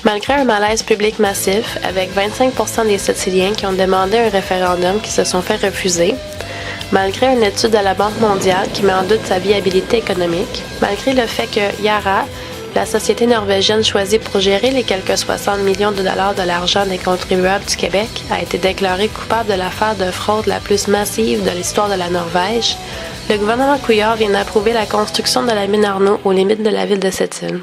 Malgré un malaise public massif, avec 25% des Siciliens qui ont demandé un référendum qui se sont fait refuser, malgré une étude de la Banque mondiale qui met en doute sa viabilité économique, malgré le fait que Yara, la société norvégienne choisie pour gérer les quelques 60 millions de dollars de l'argent des contribuables du Québec, a été déclarée coupable de l'affaire de fraude la plus massive de l'histoire de la Norvège, le gouvernement Couillard vient d'approuver la construction de la mine Arnaud aux limites de la ville de Sept-Îles.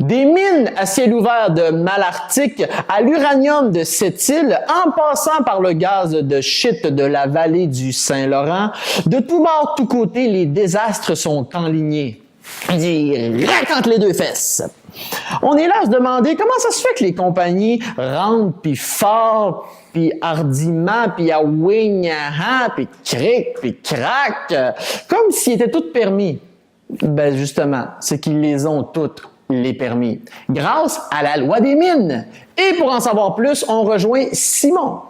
Des mines à ciel ouvert de Malartic à l'uranium de Sept-Îles, en passant par le gaz de shit de la vallée du Saint-Laurent, de tous bords, tous côtés, les désastres sont enlignés. Direct entre les deux fesses. On est là à se demander comment ça se fait que les compagnies rentrent puis fort, puis hardiment, puis à wing, puis cric, puis crac, comme s'ils étaient tous permis. Ben justement, c'est qu'ils les ont toutes. Les permis, grâce à la loi des mines. Et pour en savoir plus, on rejoint Simon.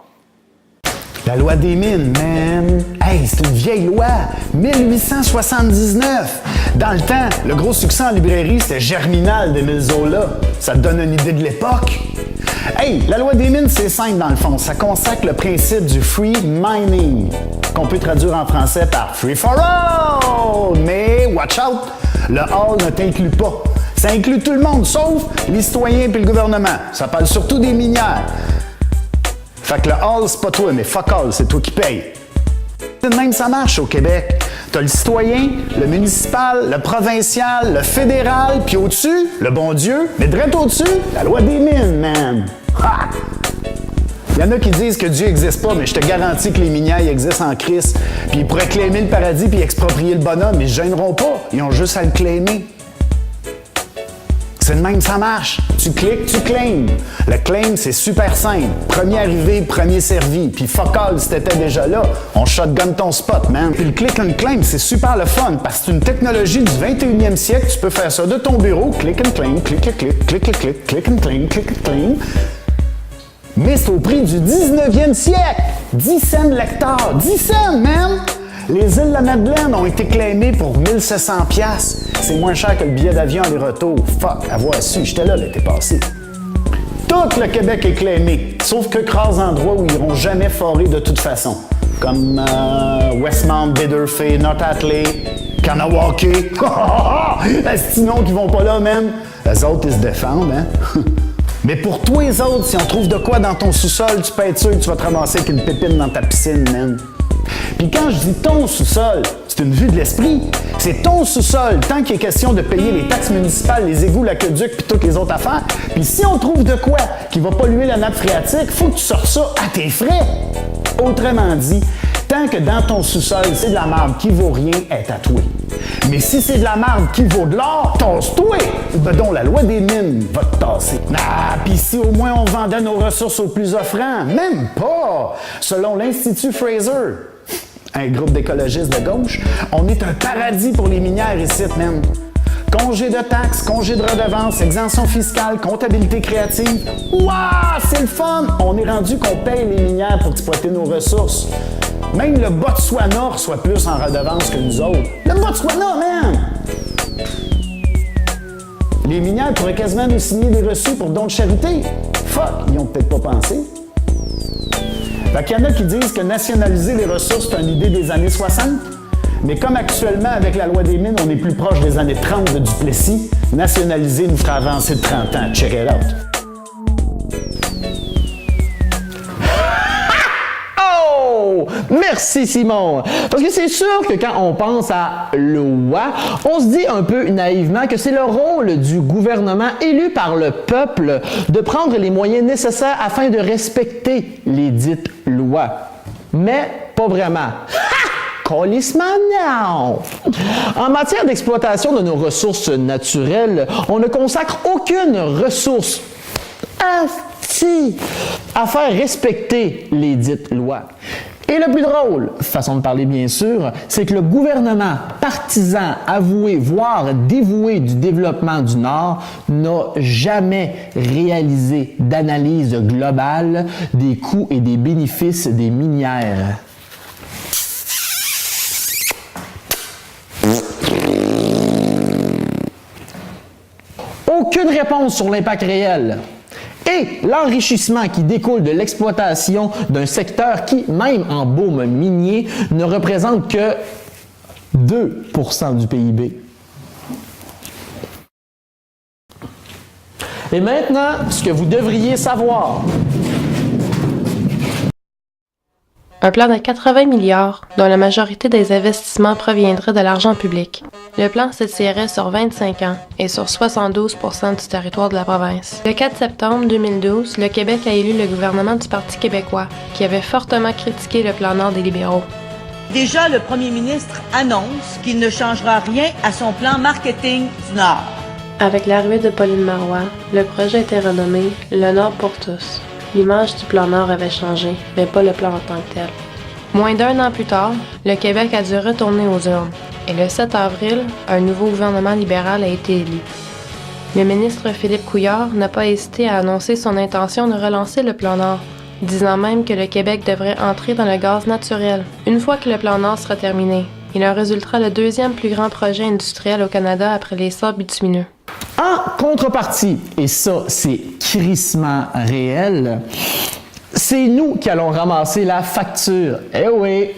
La loi des mines, man! Hey, c'est une vieille loi! 1879! Dans le temps, le gros succès en librairie, c'était Germinal d'Émile Zola. Ça te donne une idée de l'époque? Hey, la loi des mines, c'est simple dans le fond. Ça consacre le principe du free mining, qu'on peut traduire en français par free for all! Mais watch out! Le all ne t'inclut pas. Ça inclut tout le monde, sauf les citoyens et le gouvernement. Ça parle surtout des minières. Fait que le all, c'est pas toi, mais fuck all, c'est toi qui paye. C'est de même ça marche au Québec. T'as le citoyen, le municipal, le provincial, le fédéral, puis au-dessus, le bon Dieu, mais direct au-dessus, la loi des mines, man. Ha! Il y en a qui disent que Dieu n'existe pas, mais je te garantis que les minières existent en Christ. Puis ils pourraient claimer le paradis puis exproprier le bonhomme, mais ils se gêneront pas. Ils ont juste à le claimer. C'est de même, ça marche. Tu cliques, tu claims. Le claim, c'est super simple. Premier arrivé, premier servi. Puis fuck all, si t'étais déjà là, on shotgun ton spot, man. Puis le click and claim, c'est super le fun parce que c'est une technologie du 21e siècle. Tu peux faire ça de ton bureau. Click and claim, click and click, click and click, click and claim, click and claim. Mais c'est au prix du 19e siècle. 10 cents l'hectare. 10 cents, man! Les îles de la Madeleine ont été claimées pour 1700$. C'est moins cher que le billet d'avion aller-retour. Fuck, avoir su, j'étais là l'été passé. Tout le Québec est claimé, sauf que quelques endroits où ils n'iront jamais forer de toute façon. Comme Westmount, Bidderfay, North Atlee, Kanawake. Sinon, qui vont pas là, même. Les autres, ils se défendent, hein? Mais pour toi, les autres, si on trouve de quoi dans ton sous-sol, tu peux être sûr que tu vas te ramasser avec une pépine dans ta piscine, man. Puis quand je dis ton sous-sol, c'est une vue de l'esprit. C'est ton sous-sol, tant qu'il est question de payer les taxes municipales, les égouts, l'aqueduc, puis toutes les autres affaires. Puis si on trouve de quoi qui va polluer la nappe phréatique, faut que tu sortes ça à tes frais. Autrement dit, tant que dans ton sous-sol, c'est de la marde qui vaut rien, est tatoué. Mais si c'est de la marde qui vaut de l'or, tasse-toi! Ben donc, la loi des mines va te tasser. Ah, pis si au moins on vendait nos ressources aux plus offrants? Même pas! Selon l'Institut Fraser, un groupe d'écologistes de gauche, on est un paradis pour les minières ici, man. Congé de taxes, congé de redevances, exemption fiscale, comptabilité créative. Waouh, c'est le fun! On est rendu qu'on paye les minières pour exploiter nos ressources. Même le Botswana reçoit plus en redevances que nous autres. Le Botswana, man! Les minières pourraient quasiment nous signer des reçus pour dons de charité. Fuck, ils ont peut-être pas pensé. Fait qu'il y en a qui disent que nationaliser les ressources, c'est une idée des années 60. Mais comme actuellement, avec la loi des mines, on est plus proche des années 30 de Duplessis, nationaliser nous fera avancer de 30 ans. Check it out. Merci Simon! Parce que c'est sûr que quand on pense à loi, on se dit un peu naïvement que c'est le rôle du gouvernement élu par le peuple de prendre les moyens nécessaires afin de respecter les dites lois. Mais pas vraiment. Colissement, non! En matière d'exploitation de nos ressources naturelles, on ne consacre aucune ressource à faire respecter les dites lois. Et le plus drôle, façon de parler bien sûr, c'est que le gouvernement partisan, avoué, voire dévoué du développement du Nord n'a jamais réalisé d'analyse globale des coûts et des bénéfices des minières. Aucune réponse sur l'impact réel et l'enrichissement qui découle de l'exploitation d'un secteur qui, même en baume minier, ne représente que 2% du PIB. Et maintenant, ce que vous devriez savoir. Un plan de 80 milliards, dont la majorité des investissements proviendrait de l'argent public. Le plan s'étirerait sur 25 ans et sur 72% du territoire de la province. Le 4 septembre 2012, le Québec a élu le gouvernement du Parti québécois, qui avait fortement critiqué le plan Nord des libéraux. Déjà, le premier ministre annonce qu'il ne changera rien à son plan marketing du Nord. Avec l'arrivée de Pauline Marois, le projet était renommé « Le Nord pour tous ». L'image du plan Nord avait changé, mais pas le plan en tant que tel. Moins d'un an plus tard, le Québec a dû retourner aux urnes, et le 7 avril, un nouveau gouvernement libéral a été élu. Le ministre Philippe Couillard n'a pas hésité à annoncer son intention de relancer le plan Nord, disant même que le Québec devrait entrer dans le gaz naturel, une fois que le plan Nord sera terminé. Il en résultera le deuxième plus grand projet industriel au Canada après les sables bitumineux. En contrepartie, et ça c'est crissement réel, c'est nous qui allons ramasser la facture. Eh oui!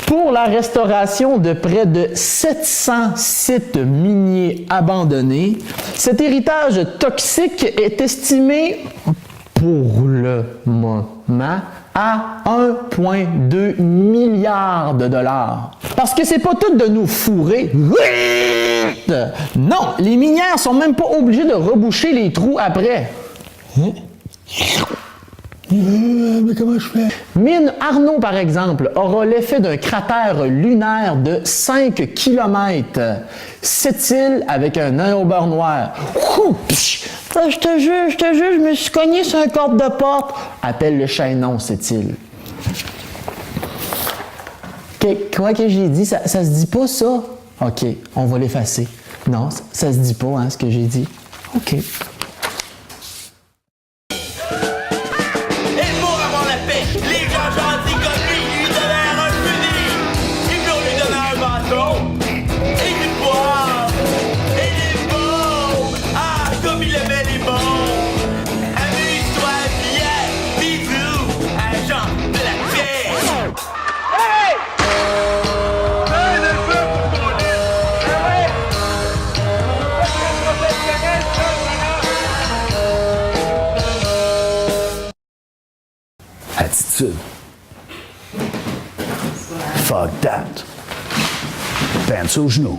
Pour la restauration de près de 700 sites miniers abandonnés, cet héritage toxique est estimé, pour le moment, à 1,2 milliard de dollars. Parce que c'est pas tout de nous fourrer. Non, les minières sont même pas obligées de reboucher les trous après. Mais comment je fais? Mine Arnaud, par exemple, aura l'effet d'un cratère lunaire de 5 km. Cette île avec un œil au beurre noir. Je te jure, je me suis cogné sur un corde de porte. Appelle le chaînon, cette île. Quoi que j'ai dit? Ça se dit pas, ça? OK, on va l'effacer. Non, ça se dit pas, hein, ce que j'ai dit. OK. Attitude. Fuck that. Pants aux genoux.